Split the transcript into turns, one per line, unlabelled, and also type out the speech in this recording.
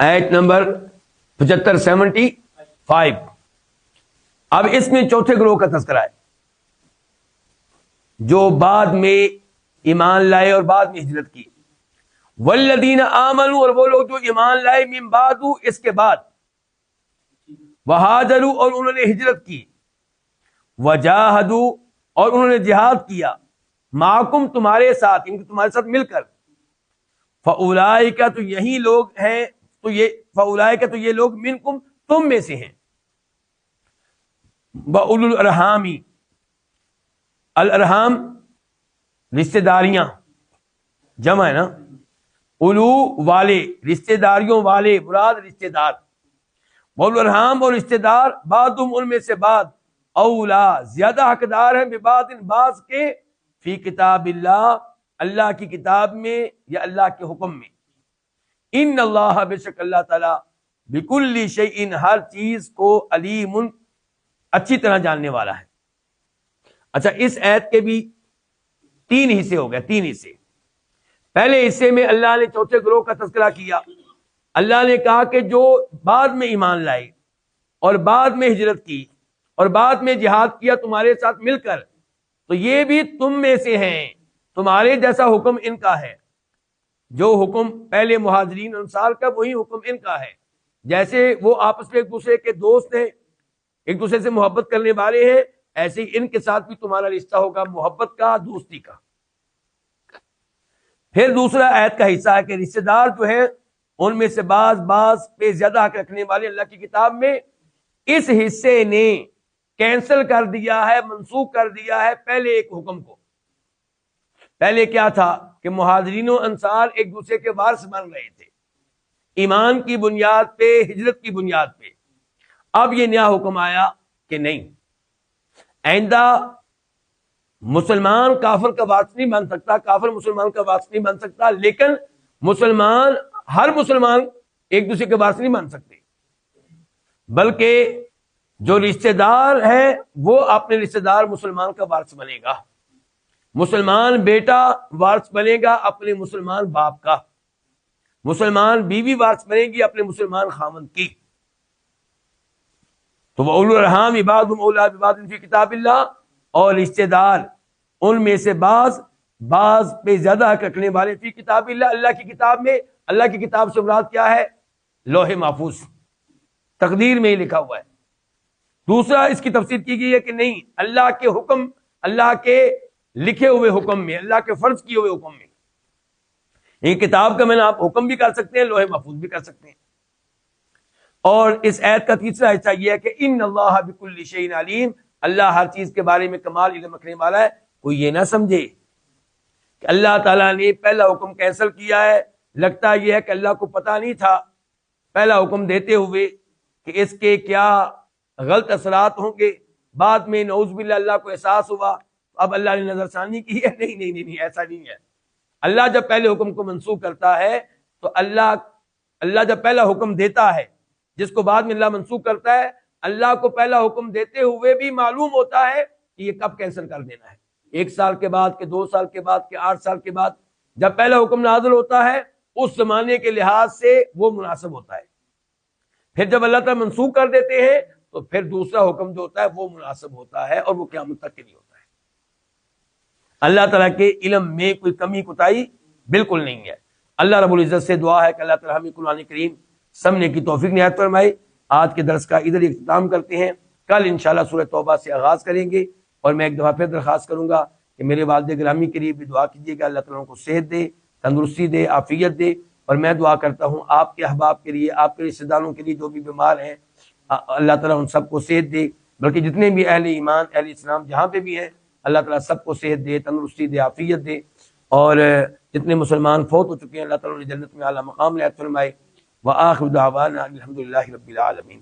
آیت نمبر 75 اب اس میں چوتھے گروہ کا تذکرہ ہے جو بعد میں ایمان لائے اور بعد میں ہجرت کی. والذین آمنوا، اور وہ لوگ جو ایمان لائے من بعد، اس کے بعد، وہاجروا، اور انہوں نے ہجرت کی، وجاہدوا، اور انہوں نے جہاد کیا، معکم، تمہارے ساتھ، ان تمہارے ساتھ مل کر، فاولئک، تو یہی لوگ ہیں، فاولئک، تو یہ لوگ منکم، تم میں سے ہیں، واولو الارحام، الارحام رشتہ داریاں جمع ہے نا، اولو والے، رشتہ داریوں والے، مراد رشتہ دار، واولو الارحام، اور رشتہ دار، بعضهم، ان میں سے بعض، اولا، زیادہ حقدار ہیں، ببعض، بعض کے، فی کتاب اللہ، اللہ کی کتاب میں یا اللہ کے حکم میں. ان اللہ، بے شک اللہ تعالی، بکل شیء، ہر چیز کو، علیم، اچھی طرح جاننے والا ہے. اچھا، اس آیت کے بھی 3 حصے ہو گئے، 3 حصے. پہلے حصے میں اللہ نے چوتھے گروہ کا تذکرہ کیا. اللہ نے کہا کہ جو بعد میں ایمان لائے اور بعد میں ہجرت کی اور بعد میں جہاد کیا تمہارے ساتھ مل کر، تو یہ بھی تم میں سے ہیں، تمہارے جیسا حکم ان کا ہے. جو حکم پہلے مہاجرین انصار کا، وہی حکم ان کا ہے. جیسے وہ آپس میں ایک دوسرے کے دوست ہیں، ایک دوسرے سے محبت کرنے والے ہیں، ایسے ہی ان کے ساتھ بھی تمہارا رشتہ ہوگا، محبت کا، دوستی کا. پھر دوسرا آیت کا حصہ ہے کہ رشتہ دار جو ہیں ان میں سے بعض پہ زیادہ حق رکھنے والے اللہ کی کتاب میں. اس حصے نے کینسل کر دیا ہے، منسوخ کر دیا ہے پہلے ایک حکم کو. پہلے کیا تھا کہ مہاجرین و انصار ایک دوسرے کے وارث بن رہے تھے، ایمان کی بنیاد پہ، ہجرت کی بنیاد پہ. اب یہ نیا حکم آیا کہ نہیں، آئندہ مسلمان کافر کا وارث نہیں بن سکتا، کافر مسلمان کا وارث نہیں بن سکتا، لیکن ہر مسلمان ایک دوسرے کے وارث نہیں بن سکتے، بلکہ جو رشتہ دار ہے وہ اپنے رشتہ دار مسلمان کا وارث بنے گا. مسلمان بیٹا وارث بنے گا اپنے مسلمان باپ کا، مسلمان بیوی وارث بنے گی اپنے مسلمان خامند کی. تو اولو الارحام بعضهم اولی ببعض فی کتاب اللہ، اور رشتہ دار ان میں سے بعض پہ زیادہ حق رکھنے والے، فی کتاب اللہ، اللہ کی کتاب میں. اللہ کی کتاب سے مراد کیا ہے؟ لوح محفوظ، تقدیر میں ہی لکھا ہوا ہے. دوسرا اس کی تفسیر کی گئی ہے کہ نہیں، اللہ کے حکم، اللہ کے لکھے ہوئے حکم میں، اللہ کے فرض کیے ہوئے حکم میں. یہ کتاب کا میں نے آپ حکم بھی کر سکتے ہیں، لوح محفوظ بھی کر سکتے ہیں. اور اس آیت کا تیسرا حصہ یہ ہے کہ ان اللہ بکل شیء علیم، اللہ ہر چیز کے بارے میں کمال علم رکھنے والا ہے. کوئی یہ نہ سمجھے کہ اللہ تعالیٰ نے پہلا حکم کینسل کیا ہے، لگتا یہ ہے کہ اللہ کو پتہ نہیں تھا پہلا حکم دیتے ہوئے کہ اس کے کیا غلط اثرات ہوں گے، بعد میں نعوذ باللہ اللہ کو احساس ہوا، اب اللہ نے نظر ثانی کی ہے. نہیں، ایسا نہیں ہے. اللہ جب پہلے حکم کو منسوخ کرتا ہے تو اللہ جب پہلا حکم دیتا ہے، جس کو بعد میں اللہ منسوخ کرتا ہے، اللہ کو پہلا حکم دیتے ہوئے بھی معلوم ہوتا ہے کہ یہ کب کینسل کر دینا ہے. 1 سال کے بعد، کہ 2 سال کے بعد، کہ 8 سال کے بعد. جب پہلا حکم نازل ہوتا ہے اس زمانے کے لحاظ سے وہ مناسب ہوتا ہے. پھر جب اللہ تعالیٰ منسوخ کر دیتے ہیں تو پھر دوسرا حکم جو ہوتا ہے وہ مناسب ہوتا ہے، اور وہ قیامت تک کے لیے ہوتا ہے. اللہ تعالیٰ کے علم میں کوئی کمی کوتاہی بالکل نہیں ہے. اللہ رب العزت سے دعا ہے کہ اللہ تعالیٰ ہمیں قرآن کریم سمجھنے کی توفیق عنایت فرمائے. آج کے درس کا ادھر اختتام کرتے ہیں. کل انشاءاللہ سورہ توبہ سے آغاز کریں گے، اور میں ایک دفعہ پھر درخواست کروں گا کہ میرے والد گرامی کے لیے بھی دعا کیجیے گا، اللہ تعالیٰ کو صحت دے، تندرستی دے، عافیت دے. اور میں دعا کرتا ہوں آپ کے احباب کے لیے، آپ کے رشتہ داروں کے لیے جو بھی بیمار ہیں، اللہ تعالیٰ ان سب کو صحت دے. بلکہ جتنے بھی اہل ایمان، اہل اسلام جہاں پہ بھی ہیں، اللہ تعالیٰ سب کو صحت دے، تندرستی دے، عافیت دے. اور جتنے مسلمان فوت ہو چکے ہیں اللہ تعالیٰ نے جنت میں اعلیٰ مقام عنایت فرمائے. وآخر دعوانا الحمدللہ رب العالمین.